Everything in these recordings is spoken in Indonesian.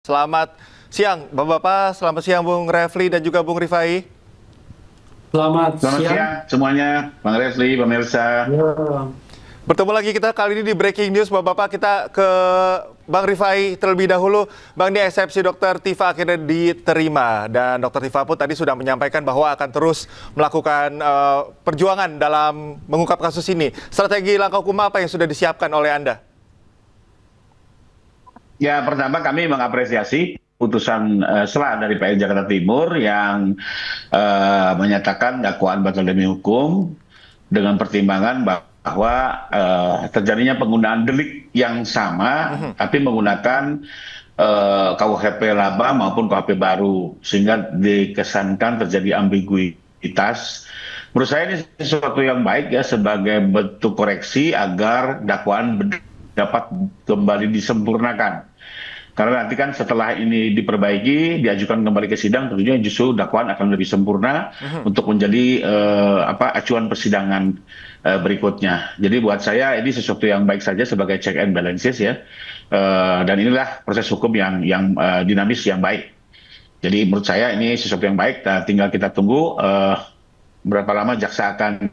Selamat siang, Bapak-Bapak. Selamat siang, Bung Refli dan juga Bung Rifai. Selamat Selamat siang. siang semuanya, Bang Refli, pemirsa. Ya, Bertemu lagi kita kali ini di Breaking News, Bapak-Bapak. Kita ke Bang Rifai terlebih dahulu. Bang, ini eksepsi Dr. Tifa akhirnya diterima. Dan Dr. Tifa pun tadi sudah menyampaikan bahwa akan terus melakukan perjuangan dalam mengungkap kasus ini. Strategi langkah hukum apa yang sudah disiapkan oleh Anda? Ya, pertama kami mengapresiasi putusan SELA dari PN Jakarta Timur yang menyatakan dakwaan batal demi hukum dengan pertimbangan bahwa terjadinya penggunaan delik yang sama, tapi menggunakan KUHP lama maupun KUHP baru, sehingga dikesankan terjadi ambiguitas. Menurut saya ini sesuatu yang baik ya, sebagai bentuk koreksi agar dakwaan dapat kembali disempurnakan. Karena nanti kan setelah ini diperbaiki, diajukan kembali ke sidang, tentunya justru dakwaan akan lebih sempurna untuk menjadi acuan persidangan berikutnya. Jadi buat saya ini sesuatu yang baik saja sebagai check and balances ya. Dan inilah proses hukum yang dinamis yang baik. Jadi menurut saya ini sesuatu yang baik. Nah, tinggal kita tunggu berapa lama jaksa akan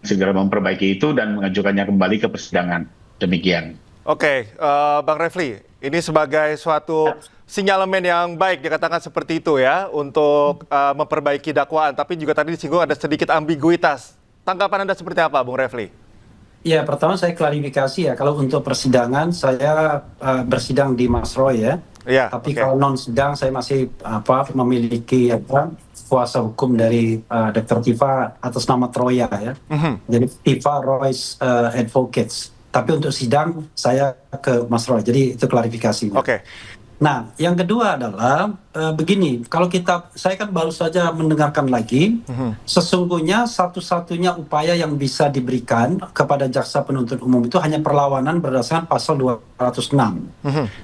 segera memperbaiki itu dan mengajukannya kembali ke persidangan. Demikian. Oke, Bang Refli, ini sebagai suatu sinyalemen yang baik dikatakan seperti itu ya untuk memperbaiki dakwaan, tapi juga tadi disinggung ada sedikit ambiguitas. Tanggapan Anda seperti apa, Bung Refli? ya, pertama saya klarifikasi ya, kalau untuk persidangan saya bersidang di Mas Roy ya. Iya, Tapi oke. kalau non sidang saya masih memiliki kuasa hukum dari Dr. Tifa atas nama Troya ya. Jadi Tifa Roy's Advocates. Tapi untuk sidang saya ke Mas Roy. Jadi itu klarifikasinya. Oke. Nah, yang kedua adalah begini, kalau saya kan baru saja mendengarkan lagi, sesungguhnya satu-satunya upaya yang bisa diberikan kepada jaksa penuntut umum itu hanya perlawanan berdasarkan pasal 206.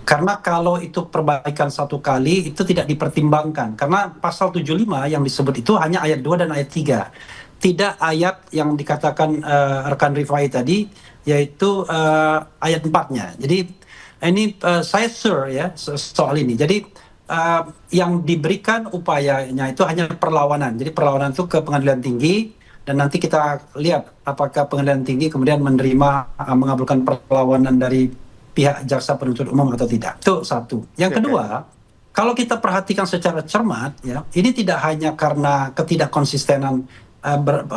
Karena kalau itu perbaikan satu kali, itu tidak dipertimbangkan. Karena pasal 75 yang disebut itu hanya ayat 2 dan ayat 3. Tidak ayat yang dikatakan rekan Rifai tadi, yaitu ayat 4-nya. Jadi ini saya sure ya soal ini. Jadi yang diberikan upayanya itu hanya perlawanan. Jadi perlawanan itu ke pengadilan tinggi dan nanti kita lihat apakah pengadilan tinggi kemudian menerima mengabulkan perlawanan dari pihak jaksa penuntut umum atau tidak. Itu satu. Yang kedua, kalau kita perhatikan secara cermat ya, ini tidak hanya karena ketidakkonsistenan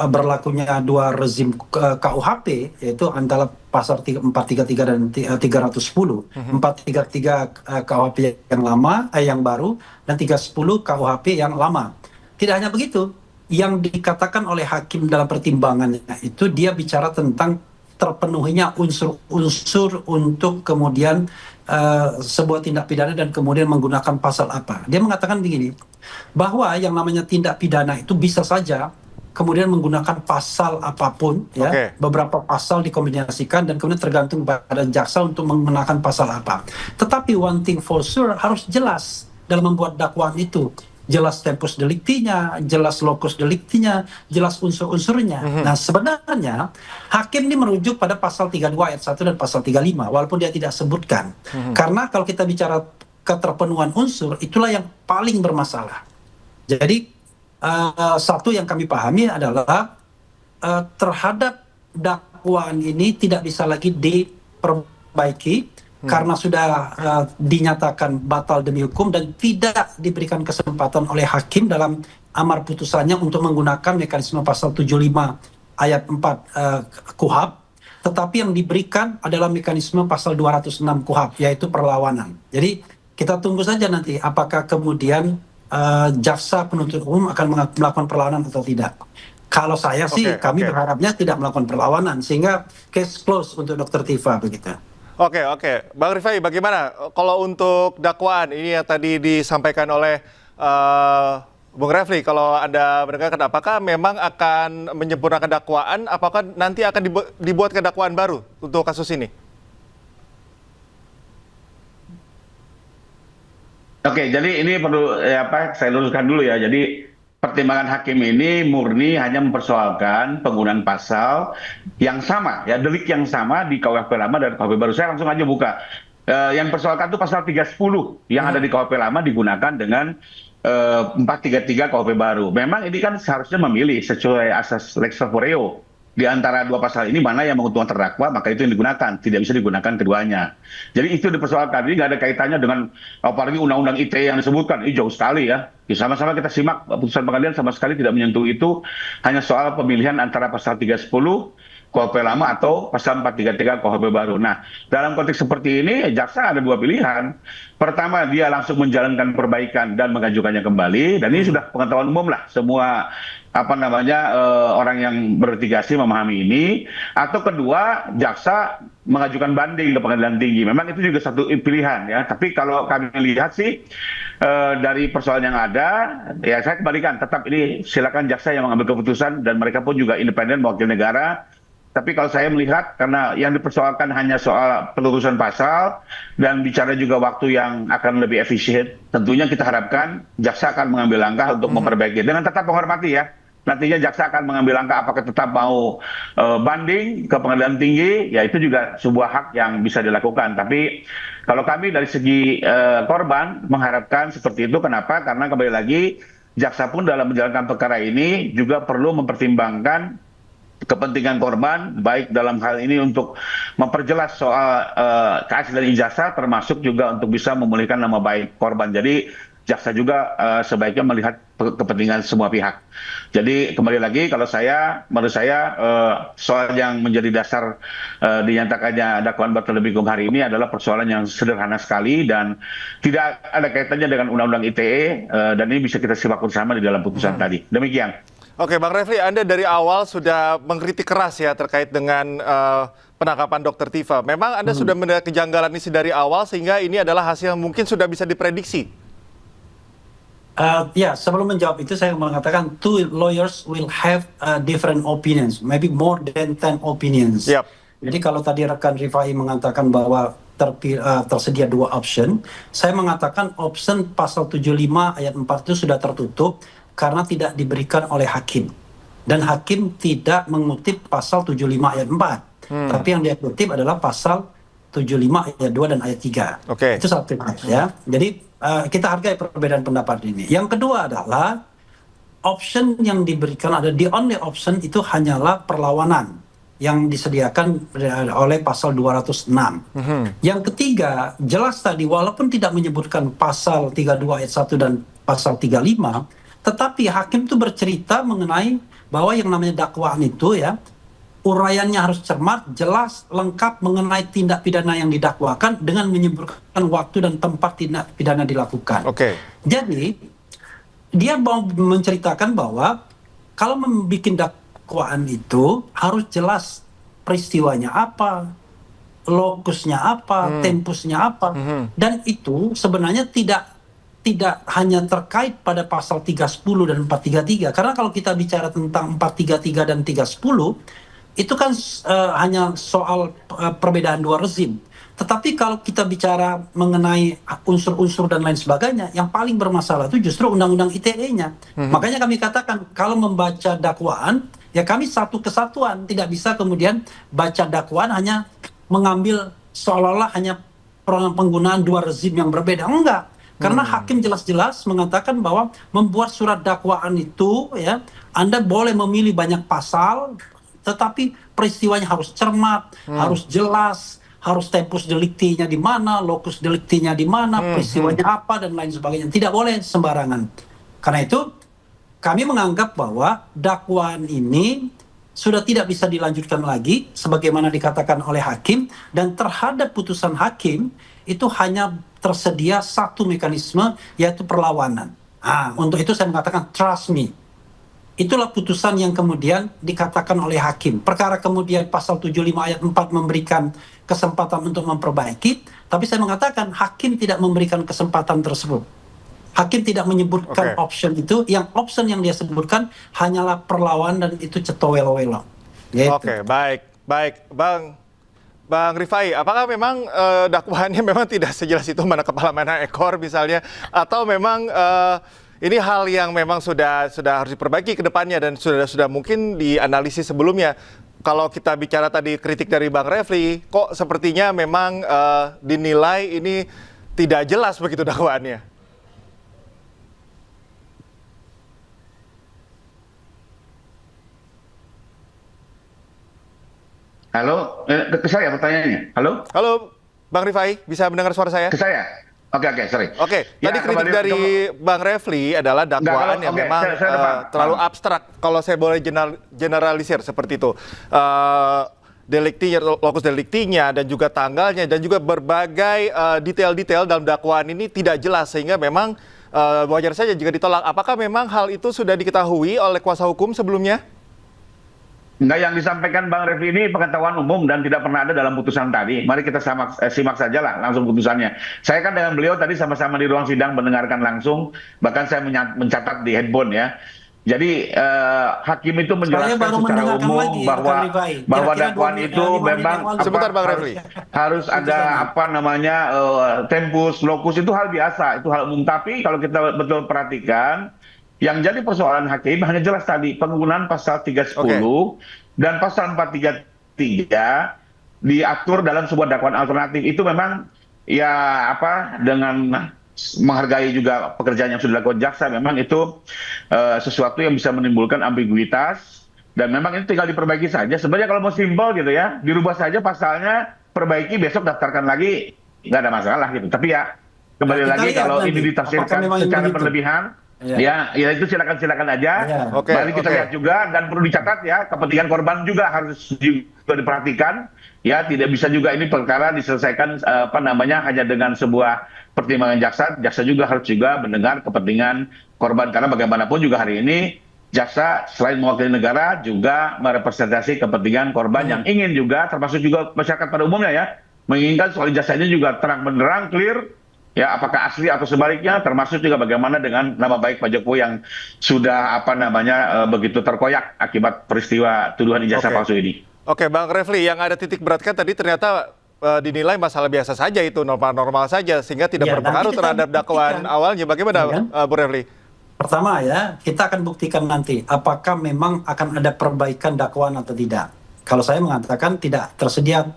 berlakunya dua rezim KUHP, yaitu antara pasal 433 dan 310. 433 KUHP yang lama, yang baru, dan 310 KUHP yang lama. Tidak hanya begitu, yang dikatakan oleh hakim dalam pertimbangannya itu dia bicara tentang terpenuhinya unsur-unsur untuk kemudian sebuah tindak pidana dan kemudian menggunakan pasal apa. Dia mengatakan begini, bahwa yang namanya tindak pidana itu bisa saja kemudian menggunakan pasal apapun ya, beberapa pasal dikombinasikan dan kemudian tergantung pada jaksa untuk menggunakan pasal apa. Tetapi one thing for sure, harus jelas dalam membuat dakwaan itu. Jelas tempus delictinya, jelas locus delictinya, jelas unsur-unsurnya. Nah, sebenarnya hakim ini merujuk pada pasal 32 ayat 1 dan pasal 35 walaupun dia tidak sebutkan. Karena kalau kita bicara keterpenuhan unsur, itulah yang paling bermasalah. Jadi satu yang kami pahami adalah terhadap dakwaan ini tidak bisa lagi diperbaiki karena sudah dinyatakan batal demi hukum dan tidak diberikan kesempatan oleh hakim dalam amar putusannya untuk menggunakan mekanisme pasal 75 ayat 4 KUHP, tetapi yang diberikan adalah mekanisme pasal 206 KUHP, yaitu perlawanan. Jadi kita tunggu saja nanti apakah kemudian jaksa penuntut umum akan melakukan perlawanan atau tidak. Kalau saya sih, kami berharapnya tidak melakukan perlawanan, sehingga case close untuk Dr. Tifa begitu. Oke. Bang Rifai, bagaimana kalau untuk dakwaan ini yang tadi disampaikan oleh Bung Refli, kalau Anda mendengarkan, apakah memang akan menyempurnakan dakwaan, apakah nanti akan dibuat dakwaan baru untuk kasus ini? Oke, jadi ini perlu saya luruskan dulu ya. Jadi pertimbangan hakim ini murni hanya mempersoalkan penggunaan pasal yang sama, ya delik yang sama di KUHP lama dan KUHP baru. Saya langsung aja buka Yang dipersoalkan itu pasal 310 yang ada di KUHP lama digunakan dengan 433 KUHP baru. Memang ini kan seharusnya memilih sesuai asas lex favoreo. Di antara dua pasal ini mana yang menguntungkan terdakwa, maka itu yang digunakan. Tidak bisa digunakan keduanya. Jadi itu dipersoalkan. Ini nggak ada kaitannya dengan apalagi undang-undang ITE yang disebutkan. Ini jauh sekali ya. Sama-sama kita simak putusan pengadilan sama sekali tidak menyentuh itu. Hanya soal pemilihan antara pasal 310 KUHP lama atau pasal 433 KUHP baru. Nah, dalam konteks seperti ini, jaksa ada dua pilihan. Pertama, dia langsung menjalankan perbaikan dan mengajukannya kembali. Dan ini sudah pengetahuan umum lah. Semua orang yang berlitigasi memahami ini. Atau kedua, jaksa mengajukan banding ke pengadilan tinggi. Memang itu juga satu pilihan ya. Tapi kalau kami lihat sih dari persoalan yang ada, ya saya kembalikan. Tetap ini silakan jaksa yang mengambil keputusan dan mereka pun juga independen mewakili negara. Tapi kalau saya melihat karena yang dipersoalkan hanya soal pelurusan pasal dan bicara juga waktu yang akan lebih efisien, tentunya kita harapkan jaksa akan mengambil langkah untuk memperbaiki dengan tetap menghormati ya. Nantinya jaksa akan mengambil langkah apakah tetap mau banding ke pengadilan tinggi, ya itu juga sebuah hak yang bisa dilakukan. Tapi kalau kami dari segi korban mengharapkan seperti itu, kenapa? Karena kembali lagi jaksa pun dalam menjalankan perkara ini juga perlu mempertimbangkan kepentingan korban, baik dalam hal ini untuk memperjelas soal keaslian ijazah, termasuk juga untuk bisa memulihkan nama baik korban. Jadi jaksa juga sebaiknya melihat kepentingan semua pihak. Jadi kembali lagi, kalau menurut saya soal yang menjadi dasar dinyatakannya dakwaan batal demi hukum hari ini adalah persoalan yang sederhana sekali dan tidak ada kaitannya dengan Undang-Undang ITE dan ini bisa kita simak bersama di dalam putusan tadi. Demikian. Oke, Bang Refli, Anda dari awal sudah mengkritik keras ya terkait dengan penangkapan Dr. Tifa. Memang Anda sudah mendengar kejanggalan ini dari awal sehingga ini adalah hasil yang mungkin sudah bisa diprediksi. Ya, sebelum menjawab itu saya mengatakan two lawyers will have different opinions, maybe more than 10 opinions. Yep. Jadi kalau tadi rekan Rifai mengatakan bahwa tersedia dua option, saya mengatakan option pasal 75 ayat 4 itu sudah tertutup karena tidak diberikan oleh hakim. Dan hakim tidak mengutip pasal 75 ayat 4. Tapi yang dia kutip adalah pasal 75 ayat 2 dan ayat 3. Oke. Itu satu ya. Jadi kita hargai perbedaan pendapat ini. Yang kedua adalah option yang diberikan the only option itu hanyalah perlawanan yang disediakan oleh pasal 206. Yang ketiga, jelas tadi walaupun tidak menyebutkan pasal 32 ayat 1 dan pasal 35, tetapi hakim itu bercerita mengenai bahwa yang namanya dakwaan itu ya, uraiannya harus cermat, jelas, lengkap mengenai tindak pidana yang didakwakan dengan menyebutkan waktu dan tempat tindak pidana dilakukan. Oke. Jadi, dia mau menceritakan bahwa kalau membuat dakwaan itu harus jelas peristiwanya apa, lokusnya apa, tempusnya apa, dan itu sebenarnya tidak hanya terkait pada pasal 310 dan 433. Karena kalau kita bicara tentang 433 dan 310, itu kan hanya soal perbedaan dua rezim. Tetapi kalau kita bicara mengenai unsur-unsur dan lain sebagainya, yang paling bermasalah itu justru Undang-Undang ITE-nya. Makanya kami katakan, kalau membaca dakwaan, ya kami satu kesatuan. Tidak bisa kemudian baca dakwaan hanya mengambil seolah-olah hanya penggunaan dua rezim yang berbeda. Enggak. Karena hakim jelas-jelas mengatakan bahwa membuat surat dakwaan itu ya, Anda boleh memilih banyak pasal, tetapi peristiwanya harus cermat, harus jelas, harus tempus delicti-nya di mana, locus delicti-nya di mana, peristiwanya apa dan lain sebagainya. Tidak boleh sembarangan. Karena itu kami menganggap bahwa dakwaan ini sudah tidak bisa dilanjutkan lagi sebagaimana dikatakan oleh hakim, dan terhadap putusan hakim itu hanya tersedia satu mekanisme, yaitu perlawanan. Untuk itu saya mengatakan trust me. Itulah putusan yang kemudian dikatakan oleh hakim. Perkara kemudian pasal 75 ayat 4 memberikan kesempatan untuk memperbaiki, tapi saya mengatakan hakim tidak memberikan kesempatan tersebut. Hakim tidak menyebutkan option itu, option yang dia sebutkan hanyalah perlawanan dan itu cetowelo-welo. Oke, baik. Bang Rifai, apakah memang dakwaannya memang tidak sejelas itu, mana kepala mana ekor misalnya, atau memang ini hal yang memang sudah harus diperbaiki ke depannya dan sudah mungkin dianalisis sebelumnya? kalau kita bicara tadi kritik dari Bang Refli, kok sepertinya memang dinilai ini tidak jelas begitu dakwaannya. Halo, ke saya pertanyaannya. Halo? Halo, Bang Rifai, bisa mendengar suara saya? Ke saya? Oke, sorry. Oke, Ya, tadi kritik kembali- dari Bang Refli adalah dakwaan yang oke, memang saya paham. terlalu abstrak. Kalau saya boleh generalisir seperti itu. Deliktinya, lokus deliktinya, dan juga tanggalnya, dan juga berbagai detail-detail dalam dakwaan ini tidak jelas, sehingga memang wajar saja jika ditolak. Apakah memang hal itu sudah diketahui oleh kuasa hukum sebelumnya? Enggak, yang disampaikan Bang Refli ini pengetahuan umum dan tidak pernah ada dalam putusan tadi. Mari kita simak saja lah langsung putusannya. Saya kan dengan beliau tadi sama-sama di ruang sidang mendengarkan langsung, bahkan saya mencatat di handphone ya. Jadi hakim itu menjelaskan baru secara mendengarkan umum lagi, bahwa rekan Rifai. Kira-kira dakwaan 2 itu menit memang yang lalu. Sebentar, Bang Refli. harus ada apa namanya tempus, lokus, itu hal biasa, itu hal umum. Tapi kalau kita betul perhatikan, yang jadi persoalan hakim hanya jelas tadi penggunaan pasal 310 dan pasal 433 diatur dalam sebuah dakwaan alternatif. Itu memang ya apa, dengan menghargai juga pekerjaan yang sudah dilakukan jaksa, memang itu sesuatu yang bisa menimbulkan ambiguitas, dan memang itu tinggal diperbaiki saja. Sebenarnya kalau mau simpel gitu ya, dirubah saja pasalnya, perbaiki, besok daftarkan lagi, nggak ada masalah gitu. Tapi ya kembali Nah, kita lagi, lihat kalau nanti, ini ditafsirkan apakah memang secara begitu? berlebihan, ya itu silakan aja. Ya. Oke, Mari kita oke. lihat juga, dan perlu dicatat ya, kepentingan korban juga harus juga diperhatikan. Ya, tidak bisa juga ini perkara diselesaikan apa namanya hanya dengan sebuah pertimbangan jaksa. Jaksa juga harus juga mendengar kepentingan korban, karena bagaimanapun juga hari ini jaksa selain mewakili negara juga merepresentasi kepentingan korban yang ingin juga, termasuk juga masyarakat pada umumnya ya, menginginkan soal ijazah ini juga terang benderang, clear. Ya, apakah asli atau sebaliknya, termasuk juga bagaimana dengan nama baik Pak Jokowi yang sudah apa namanya begitu terkoyak akibat peristiwa tuduhan ijazah Oke. palsu ini. Oke, Bang Refli, yang ada titik beratkan tadi ternyata dinilai masalah biasa saja, itu normal-normal saja, sehingga tidak Ya, berpengaruh nanti kita terhadap dakwaan buktikan. awalnya. Bagaimana, Ya kan? Bu Refli? Pertama ya, kita akan buktikan nanti apakah memang akan ada perbaikan dakwaan atau tidak. Kalau saya mengatakan tidak tersedia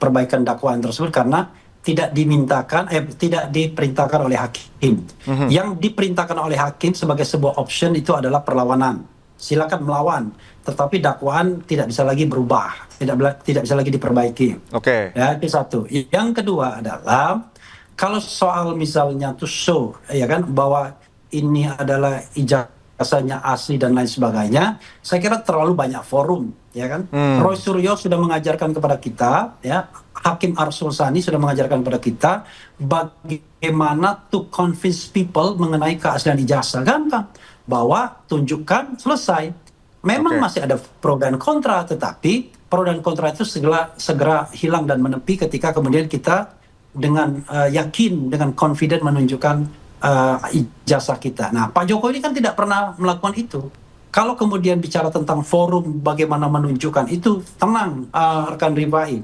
perbaikan dakwaan tersebut karena tidak diperintahkan oleh hakim. Yang diperintahkan oleh hakim sebagai sebuah option itu adalah perlawanan. Silakan melawan, tetapi dakwaan tidak bisa lagi berubah, tidak bisa lagi diperbaiki. Oke. Ya, itu satu. Yang kedua adalah kalau soal misalnya to show ya kan bahwa ini adalah ijazahnya asli dan lain sebagainya, saya kira terlalu banyak forum, ya kan? Roy Suryo sudah mengajarkan kepada kita, ya, Hakim Arsul Sani sudah mengajarkan kepada kita bagaimana to convince people mengenai keaslian ijazah. Gampang, bahwa tunjukkan, selesai. Memang Oke. masih ada pro dan kontra, tetapi pro dan kontra itu segera hilang dan menepi ketika kemudian kita dengan yakin, dengan confident menunjukkan ijazah kita. Nah, Pak Jokowi ini kan tidak pernah melakukan itu. Kalau kemudian bicara tentang forum bagaimana menunjukkan itu, tenang rekan Rifai,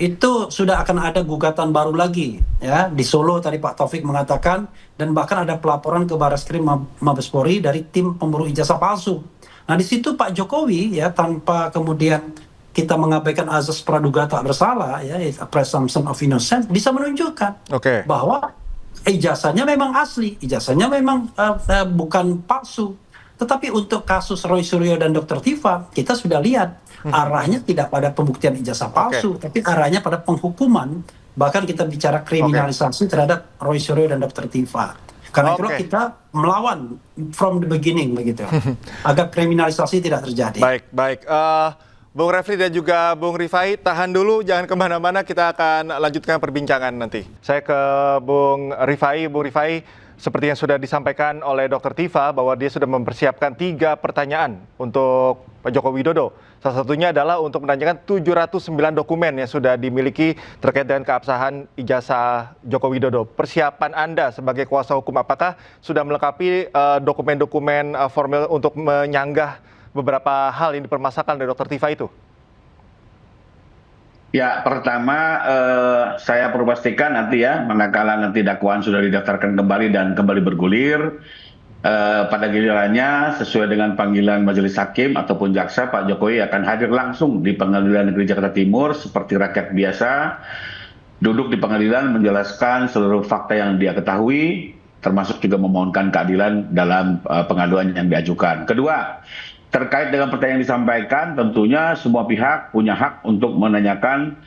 itu sudah akan ada gugatan baru lagi ya di Solo tadi Pak Taufik mengatakan, dan bahkan ada pelaporan ke Barreskrim Mabespori dari tim pemburu ijazah palsu. Nah, di situ Pak Jokowi ya, tanpa kemudian kita mengabaikan azas praduga tak bersalah ya, presumption of innocence, bisa menunjukkan Oke. bahwa ijazahnya memang asli, ijazahnya memang bukan palsu. Tetapi untuk kasus Roy Suryo dan Dr. Tifa, kita sudah lihat arahnya tidak pada pembuktian ijazah palsu, tapi arahnya pada penghukuman. Bahkan kita bicara kriminalisasi terhadap Roy Suryo dan Dr. Tifa. Karena itulah Oke. kita melawan from the beginning begitu, agar kriminalisasi tidak terjadi. Baik. Bung Refli dan juga Bung Rifai, tahan dulu, jangan kemana-mana, kita akan lanjutkan perbincangan nanti. Saya ke Bung Rifai. Bung Rifai, seperti yang sudah disampaikan oleh Dr. Tifa, bahwa dia sudah mempersiapkan 3 pertanyaan untuk Pak Joko Widodo. Salah satunya adalah untuk menanyakan 709 dokumen yang sudah dimiliki terkait dengan keabsahan ijazah Joko Widodo. Persiapan Anda sebagai kuasa hukum, apakah sudah melengkapi dokumen-dokumen formal untuk menyanggah beberapa hal yang dipermasalahkan dari Dr. Tifa itu? Ya, pertama saya perlu pastikan nanti ya, manakala nanti dakwaan sudah didaftarkan kembali dan kembali bergulir, pada gilirannya sesuai dengan panggilan majelis hakim ataupun jaksa, Pak Jokowi akan hadir langsung di Pengadilan Negeri Jakarta Timur seperti rakyat biasa, duduk di pengadilan menjelaskan seluruh fakta yang dia ketahui, termasuk juga memohonkan keadilan dalam pengaduan yang diajukan. Kedua, terkait dengan pertanyaan yang disampaikan, tentunya semua pihak punya hak untuk menanyakan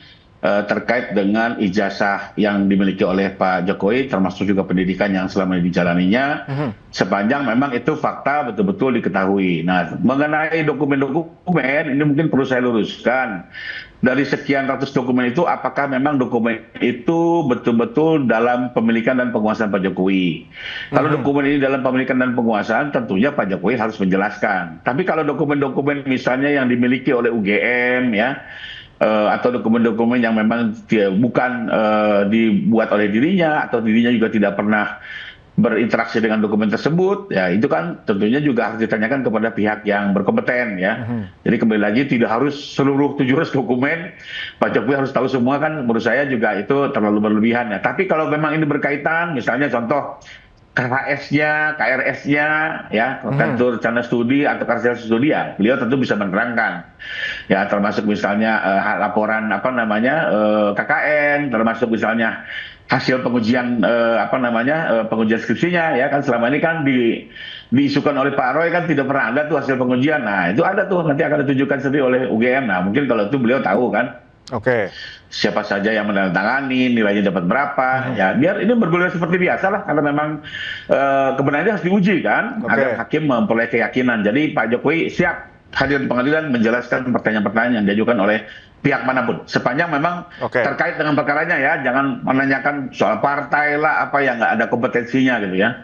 terkait dengan ijazah yang dimiliki oleh Pak Jokowi, termasuk juga pendidikan yang selama ini dijalaninya, sepanjang memang itu fakta betul-betul diketahui. Nah, mengenai dokumen-dokumen, ini mungkin perlu saya luruskan. Dari sekian ratus dokumen itu, apakah memang dokumen itu betul-betul dalam pemilikan dan penguasaan Pak Jokowi? Kalau dokumen ini dalam pemilikan dan penguasaan, tentunya Pak Jokowi harus menjelaskan. Tapi kalau dokumen-dokumen misalnya yang dimiliki oleh UGM, ya, atau dokumen-dokumen yang memang bukan dibuat oleh dirinya atau dirinya juga tidak pernah berinteraksi dengan dokumen tersebut, ya itu kan tentunya juga harus ditanyakan kepada pihak yang berkompeten, ya. Jadi kembali lagi tidak harus seluruh 700 dokumen Pak Jokowi harus tahu semua, kan menurut saya juga itu terlalu berlebihan, ya. Tapi kalau memang ini berkaitan, misalnya contoh KHS-nya, KRS-nya, ya, Kartu Rencana Studi atau Kartu Studi, ya, beliau tentu bisa menerangkan, ya, termasuk misalnya laporan KKN, termasuk misalnya hasil pengujian pengujian skripsinya, ya kan selama ini kan diisukan oleh Pak Roy kan tidak pernah ada tuh hasil pengujian. Nah itu ada tuh, nanti akan ditunjukkan sendiri oleh UGM. Nah mungkin kalau itu beliau tahu kan. Oke. Siapa saja yang menandatangani, nilainya dapat berapa, ya biar ini bergulir seperti biasa lah, karena memang kebenarannya harus diuji kan, agar hakim memperoleh keyakinan. Jadi Pak Jokowi siap hadir di pengadilan menjelaskan pertanyaan-pertanyaan yang diajukan oleh pihak manapun, sepanjang memang terkait dengan perkaranya, ya, jangan menanyakan soal partai lah, apa yang nggak ada kompetensinya gitu, ya.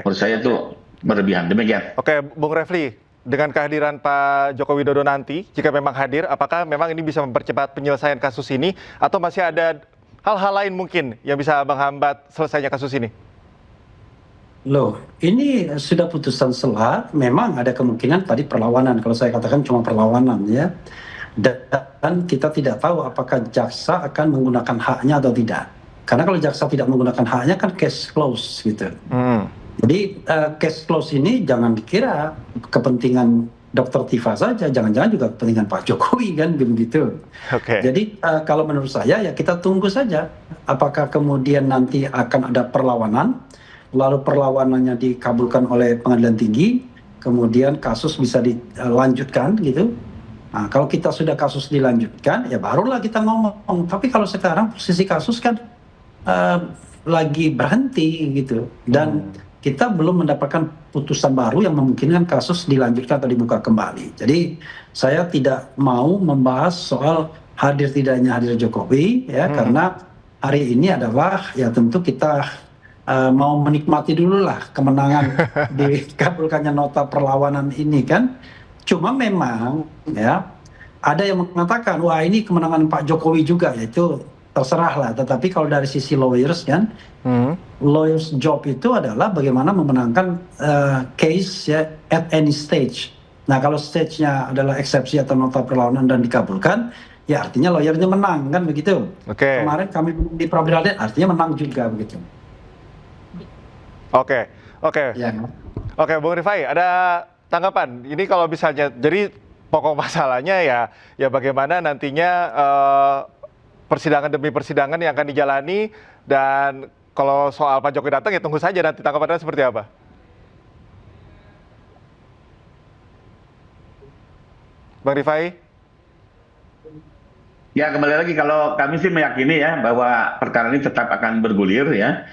Menurut saya itu berlebihan. Demikian. Bung Refli, dengan kehadiran Pak Joko Widodo nanti, jika memang hadir, apakah memang ini bisa mempercepat penyelesaian kasus ini, atau masih ada hal-hal lain mungkin yang bisa menghambat selesainya kasus ini? Loh, ini sudah putusan selah, memang ada kemungkinan tadi perlawanan, kalau saya katakan cuma perlawanan, ya. Dan kita tidak tahu apakah jaksa akan menggunakan haknya atau tidak. Karena kalau jaksa tidak menggunakan haknya kan case close gitu. Jadi case close ini jangan dikira kepentingan Dr. Tifa saja, jangan-jangan juga kepentingan Pak Jokowi kan begitu. Jadi kalau menurut saya ya kita tunggu saja apakah kemudian nanti akan ada perlawanan, lalu perlawanannya dikabulkan oleh pengadilan tinggi, kemudian kasus bisa dilanjutkan gitu. Nah, kalau kita sudah kasus dilanjutkan, ya barulah kita ngomong. Tapi kalau sekarang posisi kasus kan lagi berhenti gitu, dan kita belum mendapatkan putusan baru yang memungkinkan kasus dilanjutkan atau dibuka kembali. Jadi saya tidak mau membahas soal hadir tidaknya hadir Jokowi, ya, karena hari ini adalah ya tentu kita mau menikmati dulu lah kemenangan dikabulkannya nota perlawanan ini kan. Cuma memang ya ada yang mengatakan wah ini kemenangan Pak Jokowi juga, yaitu terserah lah. Tetapi kalau dari sisi lawyers kan, lawyers job itu adalah bagaimana memenangkan case ya at any stage. Nah kalau stage-nya adalah eksepsi atau nota perlawanan dan dikabulkan, ya artinya lawyernya menang kan begitu. Kemarin kami di pra-peradilan artinya menang juga begitu. Oke, Bung Rifai, ada tanggapan? Ini kalau misalnya, jadi pokok masalahnya ya bagaimana nantinya persidangan demi persidangan yang akan dijalani, dan kalau soal Pak Jokowi datang ya tunggu saja nanti tanggapannya seperti apa. Bang Rifai? Ya kembali lagi, kalau kami sih meyakini ya bahwa perkara ini tetap akan bergulir, ya.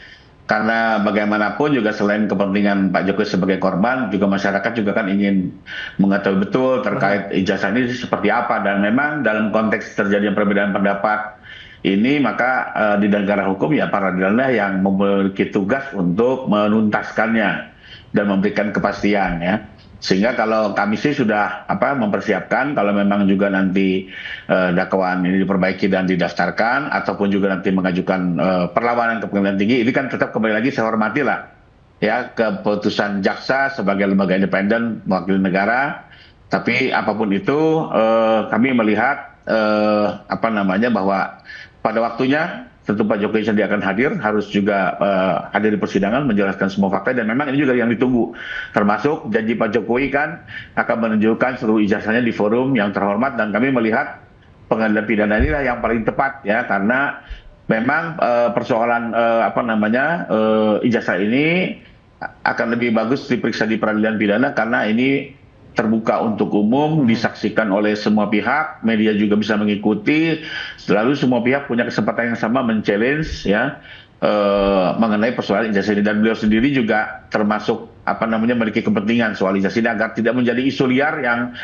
Karena bagaimanapun juga selain kepentingan Pak Jokowi sebagai korban, juga masyarakat juga kan ingin mengetahui betul terkait ijazah ini seperti apa. Dan memang dalam konteks terjadinya perbedaan pendapat ini, maka di negara hukum ya peradilanlah yang memiliki tugas untuk menuntaskannya dan memberikan kepastian, ya. Sehingga kalau kami sih sudah mempersiapkan kalau memang juga nanti dakwaan ini diperbaiki dan didaftarkan, ataupun juga nanti mengajukan perlawanan ke pengadilan tinggi, ini kan tetap kembali lagi saya hormati lah ya keputusan jaksa sebagai lembaga independen mewakili negara. Tapi apapun itu kami melihat bahwa pada waktunya tentu Pak Jokowi sendiri akan hadir, harus juga hadir di persidangan menjelaskan semua fakta, dan memang ini juga yang ditunggu. Termasuk janji Pak Jokowi kan akan menunjukkan seluruh ijazahnya di forum yang terhormat, dan kami melihat pengadilan pidana inilah yang paling tepat ya, karena memang persoalan ijazah ini akan lebih bagus diperiksa di peradilan pidana karena ini terbuka untuk umum, disaksikan oleh semua pihak, media juga bisa mengikuti, selalu semua pihak punya kesempatan yang sama men-challenge ya mengenai persoalan ijazah ini, dan beliau sendiri juga termasuk memiliki kepentingan soal ijazah ini agar tidak menjadi isu liar yang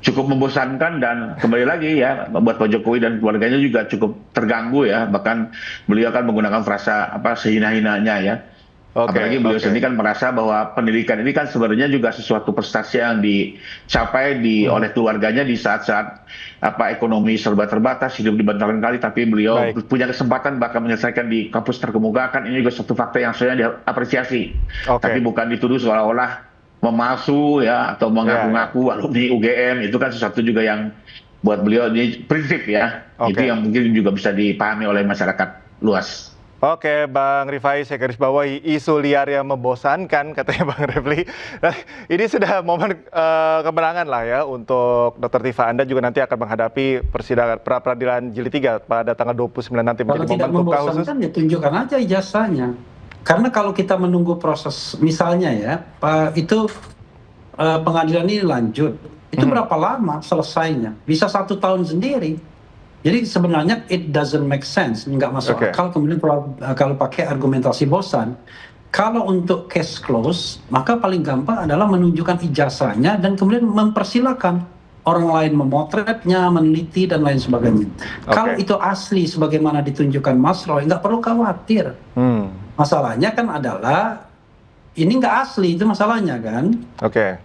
cukup membosankan, dan kembali lagi ya buat Pak Jokowi dan keluarganya juga cukup terganggu ya, bahkan beliau kan menggunakan frasa sehina-hinanya ya. Apalagi beliau sendiri kan merasa bahwa pendidikan ini kan sebenarnya juga sesuatu prestasi yang dicapai oleh keluarganya di saat-saat ekonomi serba terbatas, hidup di bantaran kali, tapi beliau punya kesempatan bahkan menyelesaikan di kampus terkemuka, kan ini juga satu fakta yang sebenarnya diapresiasi. Tapi bukan dituduh seolah-olah memalsu ya atau mengaku-ngaku alumni UGM, itu kan sesuatu juga yang buat beliau ini prinsip ya. Itu yang mungkin juga bisa dipahami oleh masyarakat luas. Oke, Bang Rifai, saya garis bawahi isu liar yang membosankan, katanya Bang Refli. Nah, ini sudah momen kemenangan lah ya untuk Dr. Tifa. Anda juga nanti akan menghadapi persidangan pra-peradilan jilid 3 pada tanggal 29 nanti. Kalau tidak membosankan ya tunjukkan aja ijazahnya. Karena kalau kita menunggu proses, misalnya ya, itu pengadilan ini lanjut, itu berapa lama selesainya? Bisa 1 tahun sendiri. Jadi sebenarnya it doesn't make sense, nggak masuk akal. Kemudian kalau pakai argumentasi bosan, kalau untuk case close, maka paling gampang adalah menunjukkan ijazahnya dan kemudian mempersilahkan orang lain memotretnya, meneliti dan lain sebagainya. Kalau itu asli sebagaimana ditunjukkan Mas Roy, nggak perlu khawatir. Masalahnya kan adalah ini nggak asli, itu masalahnya kan.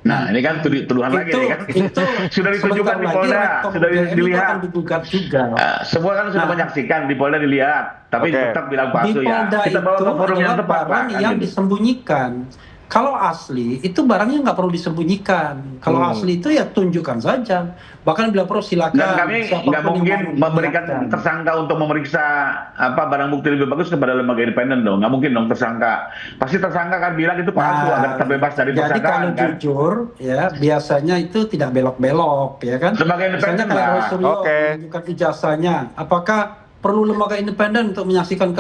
Nah, ini kan tuduhan lagi nih kan. Itu sudah ditunjukkan di Polda, sudah dilihat. Digugat juga. Semua kan sudah menyaksikan di Polda, dilihat, tapi tetap bilang palsu ya. Kita bawa ke forum yang tepat, Pak. Yang disembunyikan. Kalau asli itu barangnya nggak perlu disembunyikan. Kalau asli itu ya tunjukkan saja. Bahkan bila perlu silakan. Dan kami nggak mungkin memberikan tersangka untuk memeriksa barang bukti lebih bagus kepada lembaga independen dong. Nggak mungkin dong tersangka. Pasti tersangka kan bilang itu palsu agar terbebas dari persangkaan. Jadi kalau jujur ya biasanya itu tidak belok-belok ya kan. Lembaga independen menunjukkan ijazahnya. Apakah perlu lembaga independen untuk menyaksikan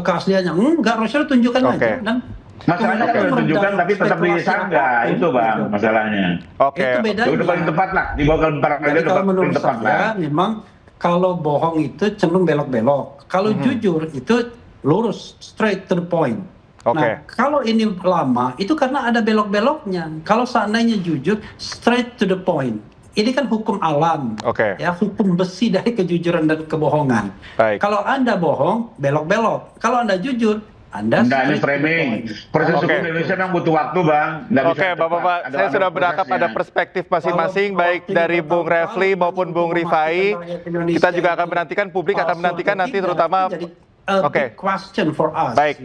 keasliannya? Enggak, Rosyul tunjukkan aja. Dan masalahnya kan tunjukkan tapi tetap disangka, itu Bang masalahnya. Itu bedanya. Itu paling tepat lah, dibawa ke Jadi kalau menurut saya memang kalau bohong itu cenderung belok-belok. Kalau jujur itu lurus, straight to the point. Nah, kalau ini lama itu karena ada belok-beloknya. Kalau seandainya jujur, straight to the point. Ini kan hukum alam, ya hukum besi dari kejujuran dan kebohongan. Kalau Anda bohong, belok-belok. Kalau Anda jujur, Anda ini framing. Proses hukum Indonesia memang butuh waktu, Bang. Bapak-bapak, saya sudah berangkap ada perspektif masing-masing, baik dari Bung Refli maupun Bung Rifai. Kita juga akan menantikan, publik akan menantikan nanti terutama. Question for us. Baik,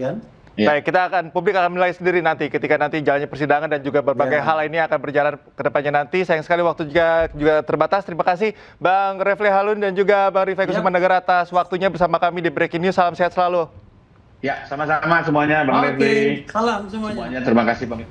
publik akan menilai sendiri nanti ketika nanti jalannya persidangan dan juga berbagai hal ini akan berjalan ke depannya nanti. Sayang sekali waktu juga terbatas. Terima kasih Bang Refli Harun dan juga Bang Rifai Kusumandagara atas waktunya bersama kami di Breaking News. Salam sehat selalu. Ya, sama-sama semuanya Bang Refli. Salam semuanya. Terima kasih Bang.